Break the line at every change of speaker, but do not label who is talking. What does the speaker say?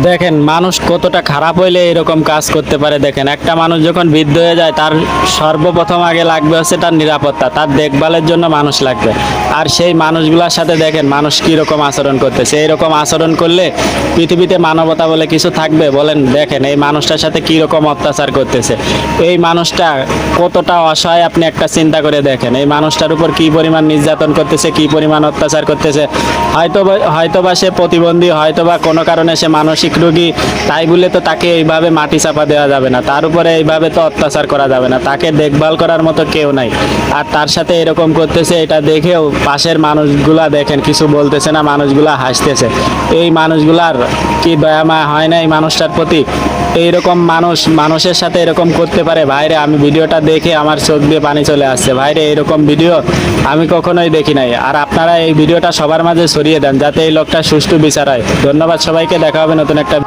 দেখেন মানুষ কতটা খারাপ হইলে এরকম কাজ করতে পারে। দেখেন একটা মানুষ যখন বৃদ্ধ হয়ে যায় তার সর্বপ্রথম আগে লাগবে হচ্ছে তার নিরাপত্তা, তার দেখভালের জন্য মানুষ লাগবে। আর সেই মানুষগুলোর সাথে দেখেন মানুষ কীরকম আচরণ করতেছে। এইরকম আচরণ করলে পৃথিবীতে মানবতা বলে কিছু থাকবে বলেন? দেখেন এই মানুষটার সাথে কীরকম অত্যাচার করতেছে। এই মানুষটা কতটা অসহায় আপনি একটা চিন্তা করে দেখেন। এই মানুষটার উপর কী পরিমাণ নির্যাতন করতেছে, কী পরিমাণ অত্যাচার করতেছে। হয়তোবা সে প্রতিবন্ধী, হয়তোবা কোনো কারণে সে মানসিক রোগী, তাই বলে তো তাকে এইভাবে মাটি চাপা দেওয়া যাবে না, তার উপরে এইভাবে তো অত্যাচার করা যাবে না। তাকে দেখভাল করার মতো কেউ নাই, আর তার সাথে এরকম করতেছে। এটা দেখেও পাশের মানুষগুলা দেখেন কিছু বলতেছে না, মানুষগুলা হাসতেছে। এই মানুষগুলার কি দয়া মায়া হয় না এই মানুষটার প্রতি? এইরকম মানুষের সাথে এরকম করতে পারে? ভাইরে, আমি ভিডিওটা দেখে আমার চোখ দিয়ে পানি চলে আসছে। ভাইরে, এরকম ভিডিও আমি কখনোই দেখি নাই। আর আপনারা এই ভিডিওটা সবার মাঝে ছড়িয়ে দেন যাতে এই লোকটা সুষ্ঠু বিচার হয়। ধন্যবাদ সবাইকে, দেখা হবে নতুন একটা